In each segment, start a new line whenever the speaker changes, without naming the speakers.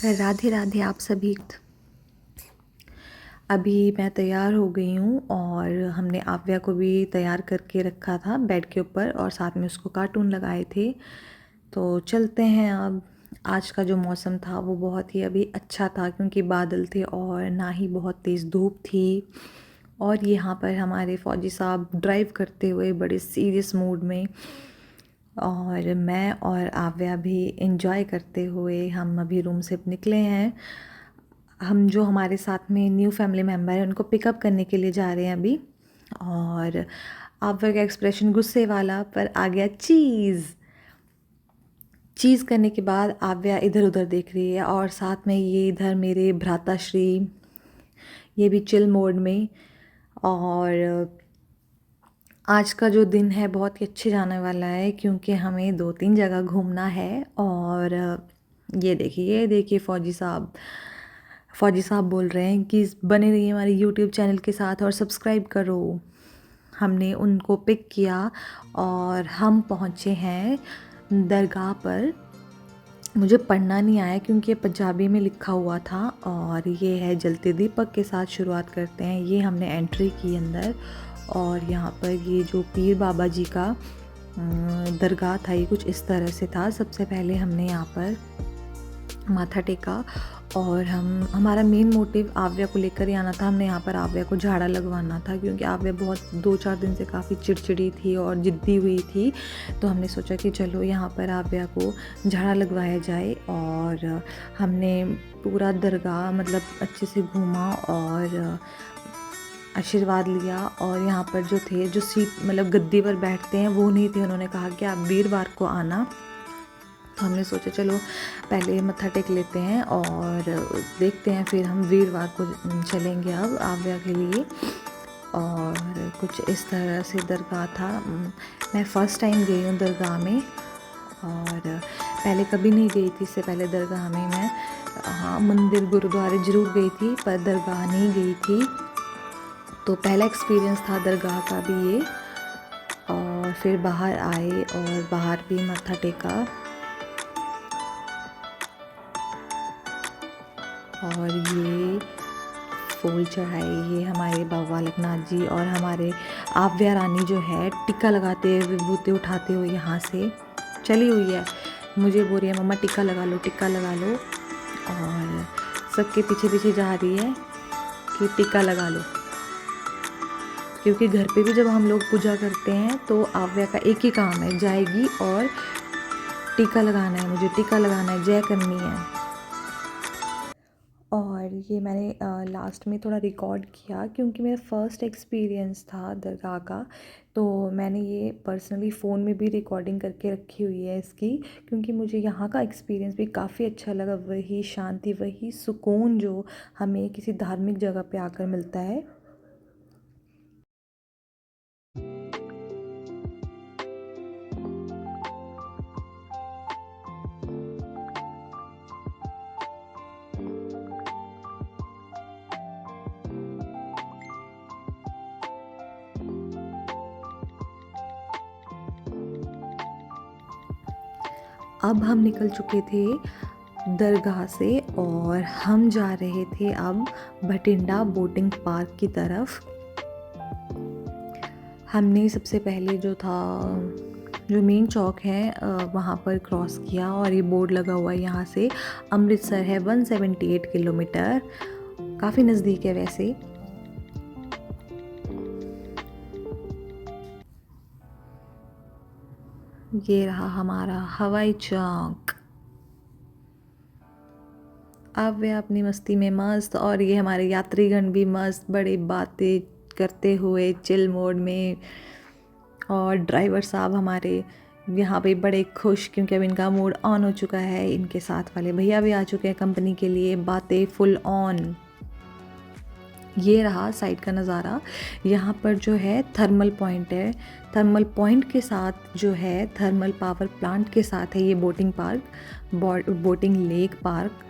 राधे राधे आप सभी। अभी मैं तैयार हो गई हूँ और हमने आव्या को भी तैयार करके रखा था बेड के ऊपर और साथ में उसको कार्टून लगाए थे। तो चलते हैं अब। आज का जो मौसम था वो बहुत ही अभी अच्छा था क्योंकि बादल थे और ना ही बहुत तेज़ धूप थी। और यहाँ पर हमारे फ़ौजी साहब ड्राइव करते हुए बड़े सीरियस मूड में, और मैं और आव्या भी एंजॉय करते हुए हम अभी रूम से निकले हैं। हम जो हमारे साथ में न्यू फैमिली मेम्बर हैं उनको पिकअप करने के लिए जा रहे हैं अभी। और आव्या का एक्सप्रेशन गुस्से वाला, पर आ गया चीज़। चीज़ करने के बाद आव्या इधर उधर देख रही है और साथ में ये इधर मेरे भ्राताश्री, ये भी चिल मोड में। और आज का जो दिन है बहुत ही अच्छे जाने वाला है क्योंकि हमें 2-3 जगह घूमना है। और ये देखिए फ़ौजी साहब बोल रहे हैं कि बने रहिए हमारे यूट्यूब चैनल के साथ और सब्सक्राइब करो। हमने उनको पिक किया और हम पहुँचे हैं दरगाह पर। मुझे पढ़ना नहीं आया क्योंकि ये पंजाबी में लिखा हुआ था। और ये है जलते दीपक के साथ शुरुआत करते हैं। ये हमने एंट्री की अंदर, और यहाँ पर ये जो पीर बाबा जी का दरगाह था ये कुछ इस तरह से था। सबसे पहले हमने यहाँ पर माथा टेका और हमारा मेन मोटिव आव्या को लेकर ही आना था। हमने यहाँ पर आव्या को झाड़ा लगवाना था क्योंकि आव्या बहुत 2-4 दिन से काफ़ी चिड़चिड़ी थी और ज़िद्दी हुई थी। तो हमने सोचा कि चलो यहाँ पर आव्या को झाड़ा लगवाया जाए। और हमने पूरा दरगाह मतलब अच्छे से घूमा और आशीर्वाद लिया। और यहाँ पर जो थे, जो सीट मतलब गद्दी पर बैठते हैं वो नहीं थे। उन्होंने कहा कि आप वीरवार को आना। तो हमने सोचा चलो पहले मत्था टेक लेते हैं और देखते हैं, फिर हम वीरवार को चलेंगे अब आव्या के लिए। और कुछ इस तरह से दरगाह था। मैं फ़र्स्ट टाइम गई हूँ दरगाह में, और पहले कभी नहीं गई थी। इससे पहले दरगाह में मैं हाँ मंदिर गुरुद्वारे ज़रूर गई थी पर दरगाह नहीं गई थी। तो पहला एक्सपीरियंस था दरगाह का भी ये। और फिर बाहर आए और बाहर भी मत्था टेका। और ये फूल चढ़ाए ये हमारे बाबा बालकनाथ जी, और हमारे आव्या रानी जो है टिक्का लगाते हुए विभूति उठाते हुए यहाँ से चली हुई है। मुझे बोल रही है मम्मा टिक्का लगा लो, टिक्का लगा लो। और सबके पीछे पीछे जा रही है कि टिक्का लगा लो, क्योंकि घर पे भी जब हम लोग पूजा करते हैं तो आव्या का एक ही काम है, जाएगी और टीका लगाना है, मुझे टीका लगाना है, जय करनी है। और ये मैंने लास्ट में थोड़ा रिकॉर्ड किया क्योंकि मेरा फ़र्स्ट एक्सपीरियंस था दरगाह का। तो मैंने ये पर्सनली फ़ोन में भी रिकॉर्डिंग करके रखी हुई है इसकी, क्योंकि मुझे यहाँ का एक्सपीरियंस भी काफ़ी अच्छा लगा। वही शांति, वही सुकून जो हमें किसी धार्मिक जगह पे आकर मिलता है। अब हम निकल चुके थे दरगाह से और हम जा रहे थे अब भटिंडा बोटिंग पार्क की तरफ। हमने सबसे पहले जो मेन चौक है वहाँ पर क्रॉस किया, और ये बोर्ड लगा हुआ है यहाँ से अमृतसर है 178 किलोमीटर, काफ़ी नज़दीक है वैसे। ये रहा हमारा हवाई चौक। अब वे अपनी मस्ती में मस्त, और ये हमारे यात्रीगण भी मस्त बड़ी बातें करते हुए चिल मोड में। और ड्राइवर साहब हमारे यहाँ पे बड़े खुश क्योंकि अब इनका मूड ऑन हो चुका है। इनके साथ वाले भैया भी आ चुके हैं कंपनी के लिए, बातें फुल ऑन। ये रहा साइड का नज़ारा। यहाँ पर जो है थर्मल पॉइंट है। थर्मल पॉइंट के साथ जो है थर्मल पावर प्लांट के साथ है ये boating park, boating lake park.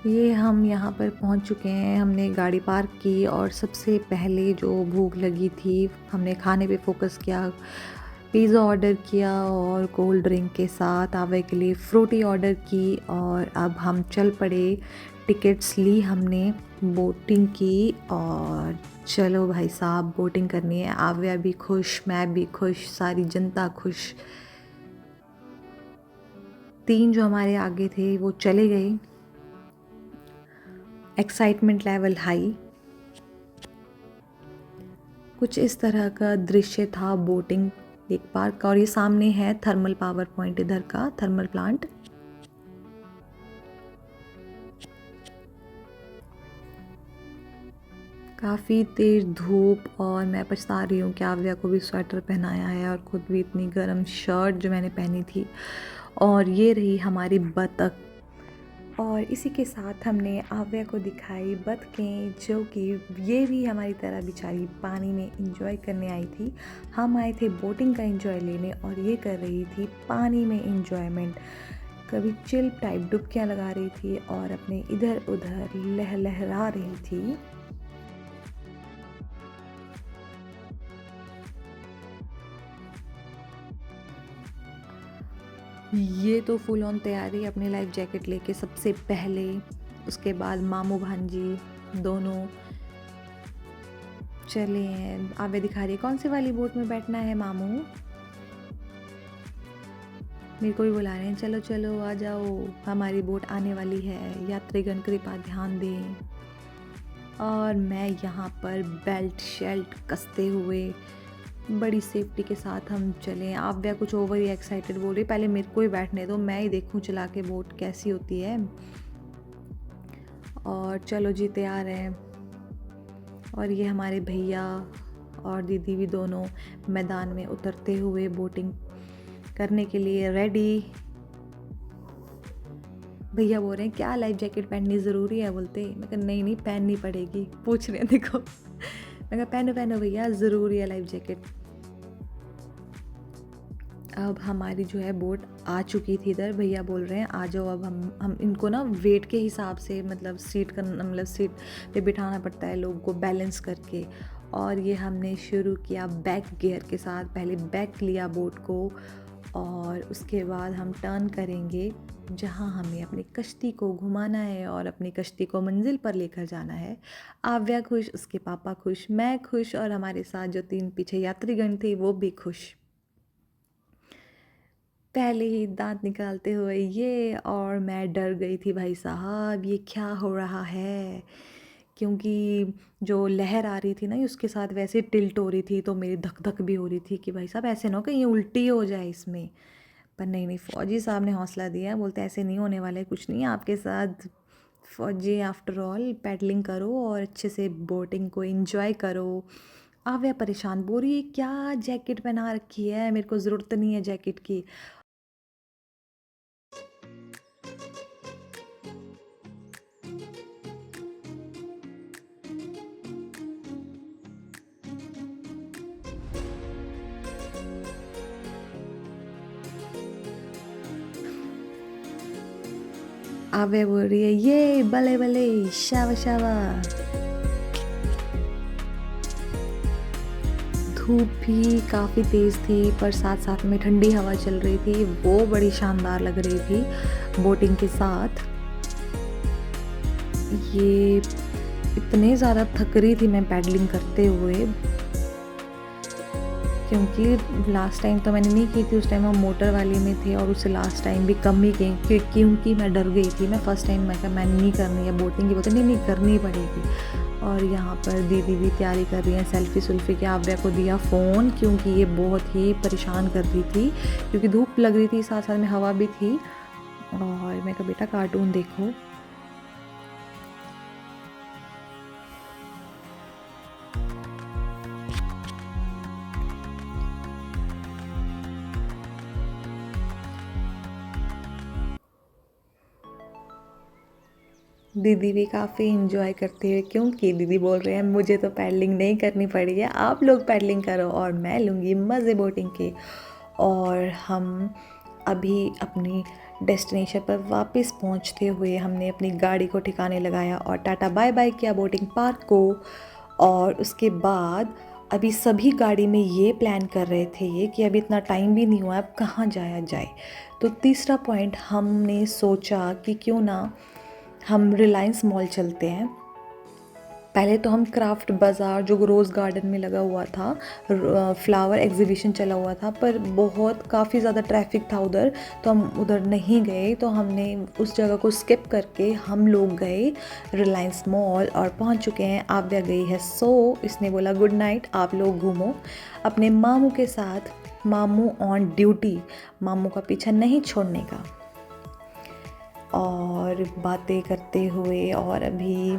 ये हम यहाँ पर पहुँच चुके हैं। हमने गाड़ी पार्क की और सबसे पहले जो भूख लगी थी हमने खाने पे फोकस किया। पिज़्ज़ा ऑर्डर किया और कोल्ड ड्रिंक के साथ आवे के लिए फ्रूटी ऑर्डर की और अब हम चल पड़े। टिकट्स ली हमने, बोटिंग की और चलो भाई साहब बोटिंग करनी है। आव्या भी खुश, मैं भी खुश, सारी जनता खुश। 3 जो हमारे आगे थे वो चले गए। Excitement level high. कुछ इस तरह का दृश्य था बोटिंग लेक पार्क का। और ये सामने है थर्मल पावर पॉइंट, इधर का थर्मल प्लांट। काफ़ी तेज धूप और मैं पछता रही हूँ कि आव्या को भी स्वेटर पहनाया है और ख़ुद भी इतनी गर्म शर्ट जो मैंने पहनी थी। और ये रही हमारी बतख। और इसी के साथ हमने आव्या को दिखाई बतखें, जो कि ये भी हमारी तरह बेचारी पानी में इंजॉय करने आई थी। हम आए थे बोटिंग का इंजॉय लेने और ये कर रही थी पानी में इंजॉयमेंट। कभी चिल टाइप डुबकियाँ लगा रही थी और अपने इधर उधर लहरा रही थी। ये तो फुल ऑन तैयारी, अपनी लाइफ जैकेट लेके सबसे पहले। उसके बाद मामू भांजी दोनों चले हैं। आवे दिखा रही है कौन सी वाली बोट में बैठना है मामू। मेरे को भी बुला रहे हैं, चलो चलो आ जाओ, हमारी बोट आने वाली है, यात्रीगण कृपया ध्यान दें। और मैं यहाँ पर बेल्ट शेल्ट कसते हुए बड़ी सेफ्टी के साथ हम चले। आव्या कुछ ओवर ही एक्साइटेड बोल रही, पहले मेरे को ही बैठने दो, मैं ही देखूं चला के बोट कैसी होती है। और चलो जी तैयार हैं। और ये हमारे भैया और दीदी भी दोनों मैदान में उतरते हुए बोटिंग करने के लिए रेडी। भैया बोल रहे हैं क्या लाइफ जैकेट पहननी ज़रूरी है, बोलते मैं कहा नहीं नहीं पहननी पड़ेगी। पूछ रहे हैं देखो मैं कहा पहनो पहनो भैया, ज़रूरी है लाइफ जैकेट। अब हमारी जो है बोट आ चुकी थी इधर। भैया बोल रहे हैं आ जाओ। अब हम इनको ना वेट के हिसाब से मतलब सीट पे बिठाना पड़ता है लोगों को बैलेंस करके। और ये हमने शुरू किया बैक गियर के साथ। पहले बैक लिया बोट को और उसके बाद हम टर्न करेंगे जहाँ हमें अपनी कश्ती को घुमाना है और अपनी कश्ती को मंजिल पर लेकर जाना है। आव्या खुश, उसके पापा खुश, मैं खुश और हमारे साथ जो 3 पीछे यात्रीगण थे वो भी खुश। पहले ही दांत निकालते हुए ये, और मैं डर गई थी भाई साहब ये क्या हो रहा है, क्योंकि जो लहर आ रही थी ना उसके साथ वैसे टिल्ट हो रही थी, तो मेरी धक धक भी हो रही थी कि भाई साहब ऐसे ना हो कि ये उल्टी हो जाए इसमें। पर नहीं नहीं, फ़ौजी साहब ने हौसला दिया, बोलते ऐसे नहीं होने वाला है, कुछ नहीं आपके साथ। फ़ौजी आफ्टर ऑल पैडलिंग करो और अच्छे से बोटिंग को एंजॉय करो। आव्या परेशान बोल रही है क्या जैकेट पहना रखी है, मेरे को ज़रूरत नहीं है जैकेट की। आव्या बोल रही है ये भले भले शावा शावा। धूप भी काफ़ी तेज़ थी पर साथ साथ में ठंडी हवा चल रही थी, वो बड़ी शानदार लग रही थी बोटिंग के साथ। ये इतने ज़्यादा थक रही थी मैं पैडलिंग करते हुए, क्योंकि लास्ट टाइम तो मैंने नहीं की थी, उस टाइम हम मोटर वाली में थे और उससे लास्ट टाइम भी कम ही गई क्योंकि मैं डर गई थी। मैं फ़र्स्ट टाइम मैं कहा मैंने नहीं करनी है बोटिंग की, बोलते नहीं नहीं करनी पड़ेगी। और यहाँ पर दीदी भी तैयारी कर रही हैं सेल्फ़ी सुल्फ़ी के। आव्या को दिया फ़ोन क्योंकि ये बहुत ही परेशान कर रही थी, क्योंकि धूप लग रही थी साथ साथ में हवा भी थी। और मैं कहा बेटा कार्टून देखो। दीदी भी काफ़ी इंजॉय करते हुए, क्योंकि दीदी बोल रहे हैं मुझे तो पैडलिंग नहीं करनी पड़ी है, आप लोग पैडलिंग करो और मैं लूँगी मज़े बोटिंग के। और हम अभी अपनी डेस्टिनेशन पर वापस पहुंचते हुए हमने अपनी गाड़ी को ठिकाने लगाया और टाटा बाय बाय किया बोटिंग पार्क को। और उसके बाद अभी सभी गाड़ी में ये प्लान कर रहे थे कि अभी इतना टाइम भी नहीं हुआ, अब कहाँ जाया जाए। तो तीसरा पॉइंट हमने सोचा कि क्यों ना हम रिलायंस मॉल चलते हैं। पहले तो हम क्राफ्ट बाज़ार जो रोज़ गार्डन में लगा हुआ था, फ्लावर एग्जीबिशन चला हुआ था, पर बहुत काफ़ी ज़्यादा ट्रैफिक था उधर, तो हम उधर नहीं गए। तो हमने उस जगह को स्किप करके हम लोग गए रिलायंस मॉल और पहुंच चुके हैं। आव्या गई है सो इसने बोला गुड नाइट, आप लोग घूमो अपने मामू के साथ। मामू ऑन ड्यूटी, मामू का पीछा नहीं छोड़ने का। और बातें करते हुए और अभी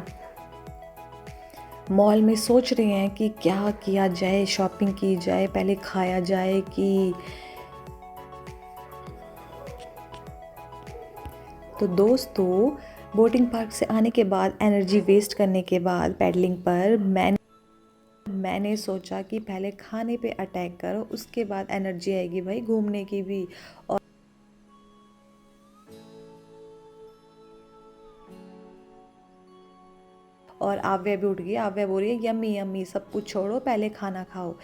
मॉल में सोच रहे हैं कि क्या किया जाए, शॉपिंग की जाए, पहले खाया जाए कि। तो दोस्तों, बोटिंग पार्क से आने के बाद एनर्जी वेस्ट करने के बाद पैडलिंग पर मैंने सोचा कि पहले खाने पे अटैक करो, उसके बाद एनर्जी आएगी भाई घूमने की भी। और आव्या भी उठ गई। आव्या बोल रही है यम्मी यम्मी, सब कुछ छोड़ो पहले खाना खाओ।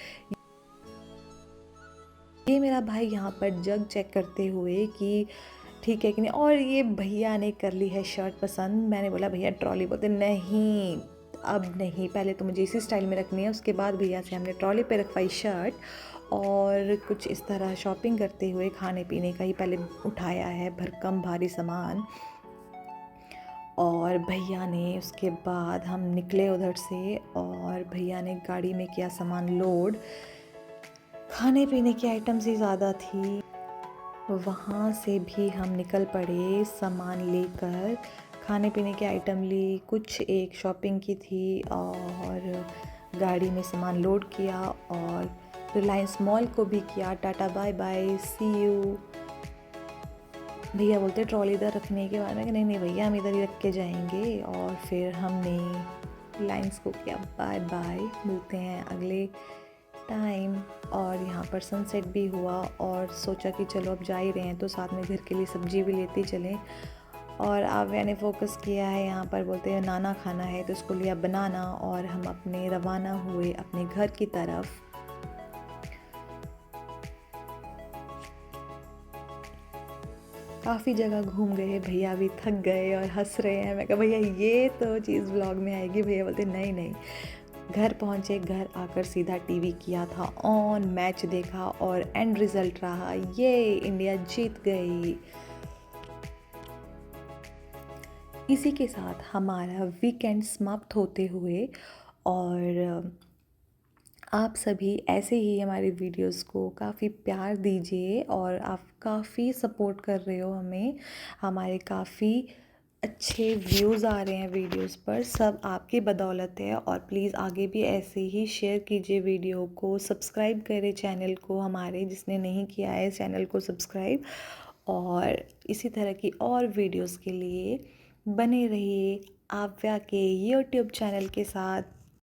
ये मेरा भाई यहाँ पर जग चेक करते हुए कि ठीक है कि नहीं। और ये भैया ने कर ली है शर्ट पसंद। मैंने बोला भैया ट्रॉली, बोलते नहीं अब नहीं, पहले तो मुझे इसी स्टाइल में रखनी है। उसके बाद भैया से हमने ट्रॉली पे रखवाई शर्ट। और कुछ इस तरह शॉपिंग करते हुए खाने पीने का ही पहले उठाया है भरकम भारी सामान। और भैया ने उसके बाद हम निकले उधर से और भैया ने गाड़ी में किया सामान लोड। खाने पीने की आइटम्स ही ज़्यादा थी। वहाँ से भी हम निकल पड़े सामान लेकर, खाने पीने के आइटम ली, कुछ एक शॉपिंग की थी और गाड़ी में सामान लोड किया। और रिलायंस मॉल को भी किया tata bye bye, see you. भैया बोलते ट्रॉली इधर रखने के बाद में कि नहीं नहीं भैया हम इधर ही रख के जाएंगे। और फिर हमने रिलायंस को किया बाय बाय, मिलते हैं अगले टाइम। और यहाँ पर सनसेट भी हुआ और सोचा कि चलो अब जा ही रहे हैं तो साथ में घर के लिए सब्जी भी लेते चलें। और आव्या ने फोकस किया है यहाँ पर, बोलते हैं नाना खाना है तो उसको लिया बनाना। और हम अपने रवाना हुए अपने घर की तरफ। काफ़ी जगह घूम गए, भैया भी थक गए और हंस रहे हैं। मैं कहा भैया ये तो चीज़ व्लॉग में आएगी। भैया बोलते नहीं नहीं। घर पहुँचे, घर आकर सीधा टीवी किया था ऑन, मैच देखा और एंड रिजल्ट रहा ये इंडिया जीत गई। इसी के साथ हमारा वीकेंड समाप्त होते हुए। और आप सभी ऐसे ही हमारे वीडियोस को काफ़ी प्यार दीजिए और आप काफ़ी सपोर्ट कर रहे हो हमें। हमारे काफ़ी अच्छे व्यूज़ आ रहे हैं वीडियोस पर, सब आपकी बदौलत है। और प्लीज़ आगे भी ऐसे ही शेयर कीजिए वीडियो को, सब्सक्राइब करें चैनल को हमारे, जिसने नहीं किया है चैनल को सब्सक्राइब। और इसी तरह की और वीडियोस के लिए बने रहिए आव्या के यूट्यूब चैनल के साथ।